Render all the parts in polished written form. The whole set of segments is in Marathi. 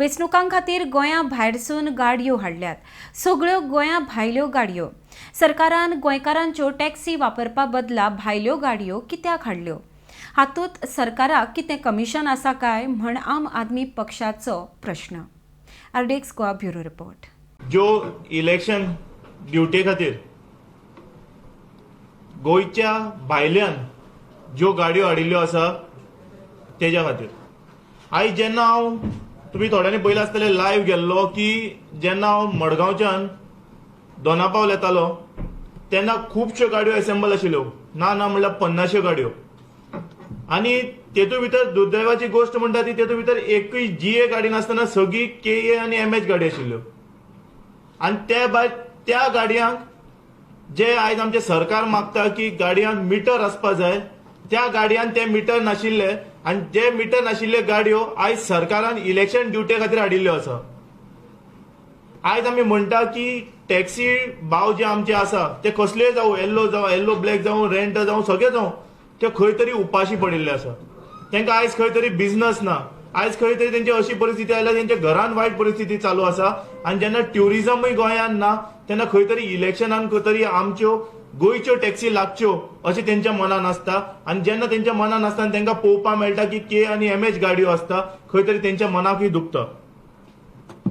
वेंचणुकां खातीर गोंया भायरसून गाडयो हाडल्यात. सगळ्यो गोंया भायल्यो गाडयो. सरकारान गोंयकारांच्यो टॅक्सी वापरपा बदला भायल्यो गाडयो कित्याक हाडल्यो? हातूंत सरकाराक कितें कमिशन आसा काय म्हण आम आदमी पक्षाचो प्रश्न. RDX Goa bureau report. ज्यो इलेक्शन ड्युटी खातीर गोंयच्या भायल्यान ज्यो गाडयो हाडिल्ल्यो आसा तेज्या खातीर आयज जेन्ना हांव तुमी थोड्यांनी पयलें आसतलें लायव्ह गेल्लो की जेन्ना हांव मडगांवच्यान दोनापावल येतालो तेन्ना खुबश्यो गाडयो असेंबल आशिल्ल्यो. ना म्हणल्यार 50 गाडयो. आनी तेतूंत भितर दुर्दैवाची गोश्ट म्हणटा ती तेतूंत भितर एकूय जीए गाडी नासतना सगळी केए आनी एमएच गाडी आशिल्ल्यो. आनी ते भायर त्या गाडयांक जे आयज आमचे सरकार मागता की गाडयांक मिटर आसपा जाय त्या गाडयांक ते मिटर नाशिल्ले आनी जे मिटर नाशिल्ले गाडयो आयज सरकारान इलेक्शन ड्युटे खातीर हाडिल्ल्यो आसा. आयज आमी म्हणटा की टॅक्सी भाव जे आमचे आसा ते कसलेय जावं येल्लो ब्लॅक जावं रेंट जावं सगळे जावं ते खंय तरी उपाशी पडिल्ले आसा. तांकां आयज खंय तरी बिझनस ना. आयज खंय तरी तेंची अशी परिस्थिती आयल्या तेंच्या घरान वायट परिस्थिती चालू आसा. आनी जेन्ना ट्युरिजमूय गोंयांत ना तेन्ना खंय तरी इलेक्शनान खंय तरी आमच्यो गोंयच्यो टॅक्सी लागच्यो अशें तेंच्या मनान आसता. आनी जेन्ना तेंच्या मनान आसता तांकां पळोवपाक मेळटा की के आनी एमएच गाडयो आसता खंय तरी तेंच्या मनाकूय दुखता.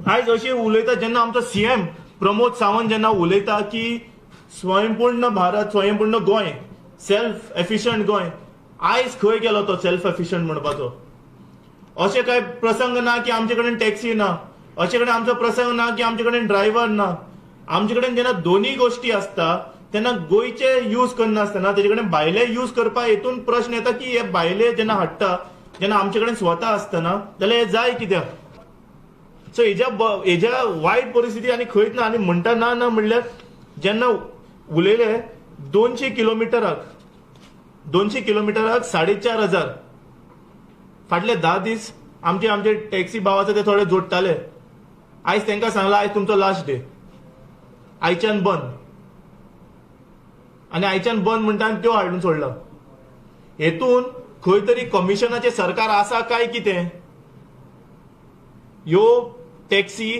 आयज अशी उलयता जेन्ना आमचो सीएम प्रमोद सावंत जेन्ना उलयता की स्वयंपूर्ण भारत स्वयंपूर्ण गोंय सेल्फ एफिशियंट गोंय, आयज खंय गेलो तो सेल्फ एफिशियंट म्हणपाचो? अशें कांय प्रसंग ना की आमचे कडेन टॅक्सी ना. अशे कडेन आमचो प्रसंग ना की आमचे कडेन ड्रायव्हर ना. आमचे कडेन जेन्ना दोन्ही गोष्टी आसता तेन्ना गोंयचे यूज करनासतना तेजे कडेन भायले यूज करपा हेतून प्रश्न येता की हे भायले जेन्ना हाडटा जेन्ना आमचे कडेन स्वता आसतना जाल्यार हे जाय कित्याक? सो हेज्या वायट परिस्थिती आनी खंयच ना. आनी म्हणटा ना म्हणल्यार जेन्ना उलयले 200 किलोमिटराक 4,500 फाटले 10 दीस आमचे टॅक्सी भाव आसा ते थोडे जोडटाले. आयज तांकां सांगला आयज तुमचो लास्ट डे, आयच्यान बंद. आनी आयच्यान बंद म्हणटा आनी त्यो हाडून सोडला. हेतून खंय तरी कमिशनाचे सरकार आसा काय कितें? ह्यो टॅक्सी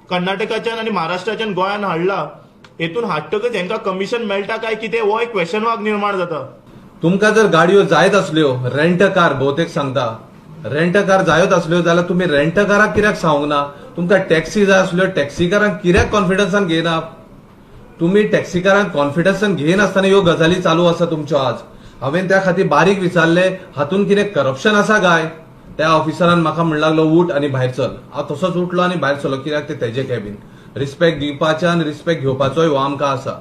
कर्नाटकाच्यान आनी महाराष्ट्राच्यान गोंयान हाडला हेतून हाडटकच हेंकां कमिशन मेळटा काय कितें हो एक क्वेश्चन मार्क निर्माण जाता. तुमकां जर गाडयो जायत असल्यो रेंट कार भोवतेक सांगता रेंट कार जायत असल्यो जाल्यार तुम्ही रेंट काराक कित्याक सांगूंक ना? तुमकां टॅक्सी जाय असल्यो टॅक्सीकारांक कित्याक कॉन्फिडन्सान घेयना? तुम्ही टॅक्सीकारांक कॉन्फिडन्सान घेयनासतना ह्यो गजाली चालू आसा तुमच्यो. आज हांवें त्या खातीर बारीक विचारले हातून कितें करप्शन आसा काय? त्या ऑफिसरान म्हाका म्हणू लागलो उठ आनी भायर चल. हांव तसोच उठलो आनी भायर चलो. कित्याक ते तेजे कॅबीन रिस्पेक्ट दिवपाचे आनी रिस्पेक्ट घेवपाचोय हो आमकां आसा.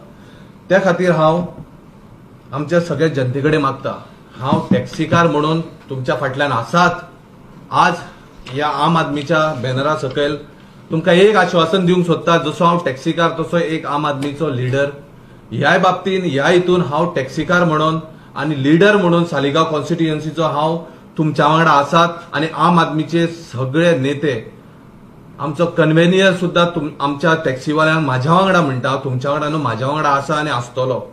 त्या खातीर हांव आमच्या सगळ्या जनते कडेन मागता हांव टॅक्सीकार म्हणून तुमच्या फाटल्यान आसात. आज ह्या आम आदमीच्या बॅनरा सकयल तुमकां एक आश्वासन दिवंक सोदता. जसो हांव टॅक्सीकार तसो एक आम आदमीचो लिडर. ह्या बाबतीन ह्या हितून हांव टॅक्सीकार म्हणून आनी लिडर म्हणून सालिगांव कॉन्स्टिट्युएन्सीचो हांव तुमच्या वांगडा आसात. आनी आम आदमीचे सगळे नेते आमचो कन्व्हेनियर सुद्धा आमच्या टॅक्सीवाल्यांक म्हाज्या वांगडा म्हणटा. तुमच्या वांगडा न्हू म्हाज्या वांगडा आसा आनी आसतलो.